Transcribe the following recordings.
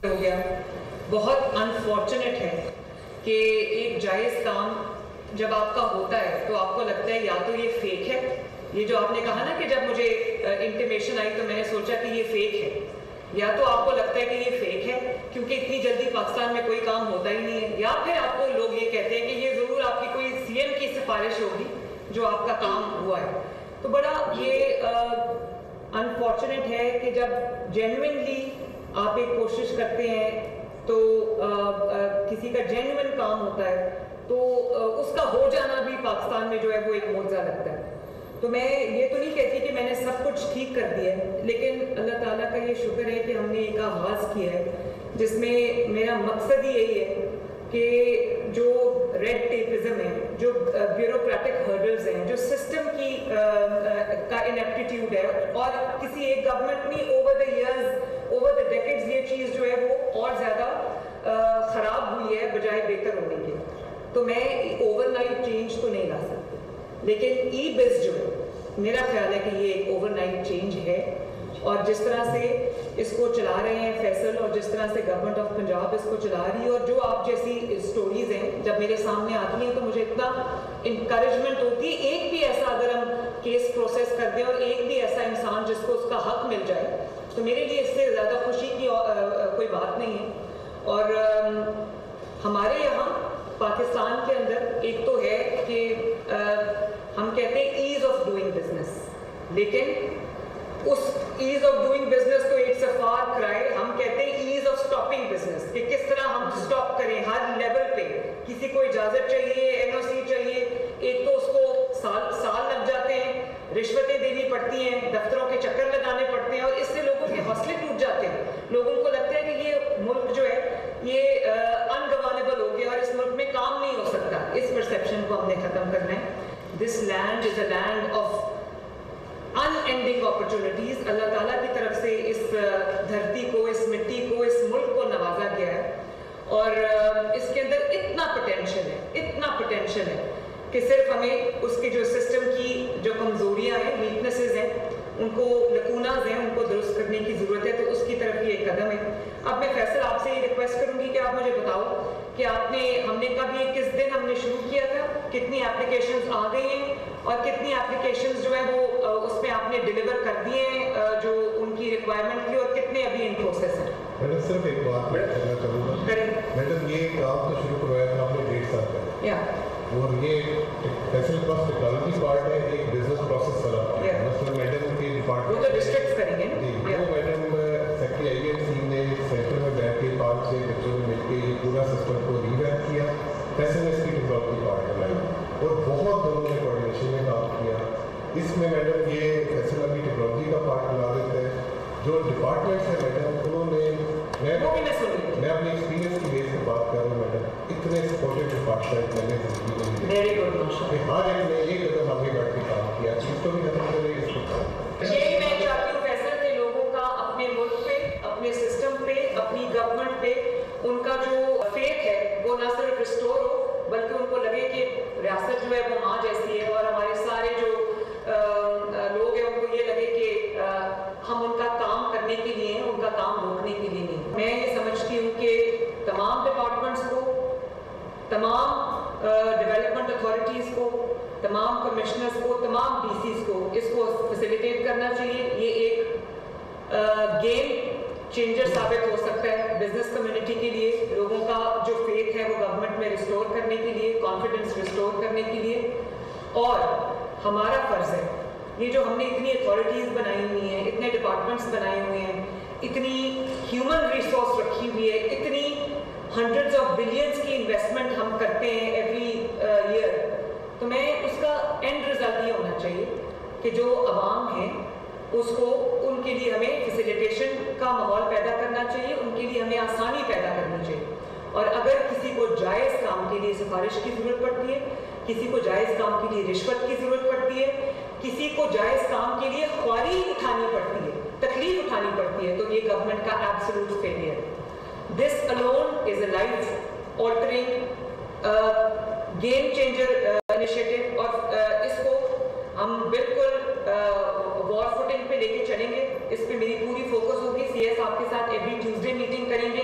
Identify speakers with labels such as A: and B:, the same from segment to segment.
A: ہو گیا. بہت انفارچونیٹ ہے کہ ایک جائز کام جب آپ کا ہوتا ہے تو آپ کو لگتا ہے یا تو یہ فیک ہے. یہ جو آپ نے کہا نا کہ جب مجھے انٹیمیشن آئی تو میں نے سوچا کہ یہ فیک ہے. یا تو آپ کو لگتا ہے کہ یہ فیک ہے کیونکہ اتنی جلدی پاکستان میں کوئی کام ہوتا ہی نہیں ہے, یا پھر آپ کو لوگ یہ کہتے ہیں کہ یہ ضرور آپ کی کوئی سی ایم کی سفارش ہوگی جو آپ کا کام ہوا ہے. تو بڑا یہ انفارچونیٹ ہے کہ جب جینوئنلی آپ ایک کوشش کرتے ہیں تو کسی کا جینوئن کام ہوتا ہے تو اس کا ہو جانا بھی پاکستان میں جو ہے وہ ایک معجزہ لگتا ہے. تو میں یہ تو نہیں کہتی کہ میں نے سب کچھ ٹھیک کر دیا ہے, لیکن اللہ تعالیٰ کا یہ شکر ہے کہ ہم نے ایک آغاز کیا ہے جس میں میرا مقصد ہی یہی ہے کہ جو ریڈ ٹیپزم ہے, جو بیوروکریٹک ہرڈلز ہیں, جو سسٹم کی کا انیپٹیٹیوڈ ہے, اور کسی ایک گورنمنٹ میں over the years over the decades یہ چیز جو ہے وہ اور زیادہ خراب ہوئی ہے بجائے بہتر ہونے کے. تو میں اوور نائٹ چینج تو نہیں لا سکتی, لیکن ای بز جو ہے میرا خیال ہے کہ یہ ایک اوور نائٹ چینج ہے. اور جس طرح سے اس کو چلا رہے ہیں فیصل, اور جس طرح سے گورنمنٹ آف پنجاب اس کو چلا رہی ہے, اور جو آپ جیسی سٹوریز ہیں جب میرے سامنے آتی ہیں تو مجھے اتنا انکریجمنٹ ہوتی ہے. ایک بھی ایسا اگر ہم کیس پروسیس کر دیں اور ایک بھی ایسا انسان جس کو اس کا حق مل جائے تو میرے لیے اس سے زیادہ خوشی کی کوئی بات نہیں ہے. اور ہمارے یہاں پاکستان کے اندر ایک تو ہے کہ ہم کہتے ہیں ایز آف ڈوئنگ بزنس, لیکن اس ایز آف ڈوئنگ بزنس کو اٹس اے فار کرائے. ہم کہتے ہیں ایز آف اسٹاپنگ بزنس, کہ کس طرح ہم اسٹاپ کریں ہر لیول پہ. کسی کو اجازت چاہیے, این او سی چاہیے, ایک تو اس کو سال لگ جاتے ہیں, رشوتیں دینی پڑتی ہیں, دفتروں کے چکر لگانے پڑتے ہیں, اور اس سے لوگوں کے حوصلے ٹوٹ جاتے ہیں. لوگوں کو لگتا ہے کہ یہ ملک جو ہے یہ انگوانیبل ہو گیا اور اس ملک میں کام نہیں ہو سکتا. اس پرسیپشن کو ہم نے ختم کرنا ہے. This land is a land of unending opportunities. اللہ تعالیٰ کی طرف سے اس دھرتی کو, اس مٹی کو, اس ملک کو نوازا گیا ہے, اور اس کے اندر اتنا پوٹینشل ہے کہ صرف ہمیں اس کے جو سسٹم کی جو کمزوریاں ہیں, ویکنسز ہیں, ان کو لکوناز ہیں, ان کو درست کرنے کی ضرورت ہے. تو اس کی طرف یہ ایک قدم ہے. اب میں فیصل آپ سے یہ ریکویسٹ کروں گی کہ آپ مجھے بتاؤ کہ ہم نے کب یہ کس دن ہم نے شروع کیا تھا, کتنی اپلیکیشنز آ گئی ہیں, اور کتنی اپلیکیشنز جو ہیں وہ اس میں آپ نے ڈیلیور کر دیے ہیں جو ان کی ریکوائرمنٹ تھی, اور کتنے ابھی ان پروسیس ہیں.
B: میڈم صرف ایک بات میں کہنا چاہوں گا. میڈم یہ کام تو شروع کروایا تھا آپ نے 1.5 سال پہلے, اور یہ فیصل کے پاس ٹیکنالوجی پارٹ ہے, ایک بزنس پروسیس والا پارٹ ہے. مثلا میڈم کے ڈپارٹمنٹ
A: وہ تو ڈسٹرکٹس کریں گے نا,
B: وہ میڈم سیکٹری آئی این سی نے سینٹر میں بیٹھ کے 5-6 بچوں نے مل کے یہ پورا سسٹم کو ریویپ کیا. فیصل نے اس کی ٹیکنالوجی پارٹ بنائی, اور بہت دونوں نے کوآرڈینیشن میں کام کیا. اس میں میڈم یہ فیصل ابھی ٹیکنالوجی کا پارٹ بنا دیتے ہیں. جو ڈپارٹمنٹس ہیں میڈم انہوں نے, میں اپنی ایکسپیرینس کی بیس پہ بات کر رہا ہوں میڈم, اتنے سپورٹیو ڈپارٹمنٹ میں نے زندگی میں دیکھے. ہر ایک نے ایک قدم آگے بڑھ کے کام کیا. اس کو بھی ختم کریں, اس کو
A: یہی میں چاہتی ہوں فیصل کے لوگوں کا اپنے ملک پہ, اپنے سسٹم پہ, اپنی گورنمنٹ پہ ان کا جو فیتھ ہے وہ نہ صرف ریسٹور ہو, بلکہ ان کو لگے کہ ریاست جو ہے وہ ماں جیسی ہے, اور ہمارے سارے جو لوگ ہیں ان کو یہ لگے کہ ہم ان کا کام کرنے کے لیے ہیں, ان کا کام روکنے کے لیے نہیں. میں یہ سمجھتی ہوں کہ تمام ڈپارٹمنٹس کو, تمام ڈیولپمنٹ اتھارٹیز کو, تمام کمشنرز کو, تمام ڈی سیز کو اس کو فیسیلیٹیٹ کرنا چاہیے. یہ ایک گیم چینجر ثابت ہو سکتا ہے بزنس کمیونٹی کے لیے. لوگوں کا جو فیتھ ہے وہ گورنمنٹ میں ریسٹور کرنے کے لیے, کانفیڈنس ریسٹور کرنے کے لیے. اور ہمارا فرض ہے, یہ جو ہم نے اتنی اتھارٹیز بنائی ہوئی ہیں, اتنے ڈپارٹمنٹس بنائے ہوئے ہیں, اتنی ہیومن ریسورس رکھی ہوئی ہے, اتنی ہنڈریڈز آف بلینز کی انویسٹمنٹ ہم کرتے ہیں ایوری ایئر, تو میں اس کا اینڈ رزلٹ یہ ہونا چاہیے کہ جو عوام ہیں اس کو, ان کے لیے ہمیں فیسیلیٹیشن کا ماحول پیدا کرنا چاہیے, ان کے لیے ہمیں آسانی پیدا کرنی چاہیے. اور اگر کسی کو جائز کام کے لیے سفارش کی ضرورت پڑتی ہے, کسی کو جائز کام کے لیے رشوت کی ضرورت پڑتی ہے, کسی کو جائز کام کے لیے خواری اٹھانی پڑتی ہے, تکلیف اٹھانی پڑتی ہے, تو یہ گورنمنٹ کا ایبسولوٹ فیلئر ہے. دس alone is a life altering game changer initiative, اور اس کو ہم بالکل وار فوٹنگ پہ لے کے چلیں گے. اس پہ میری پوری فوکس ہوگی. سی ایس آپ کے ساتھ ایوری ٹیوزڈے میٹنگ کریں گے,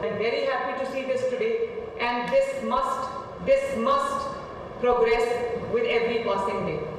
A: I'm very happy to see this today, and this must progress with every passing day.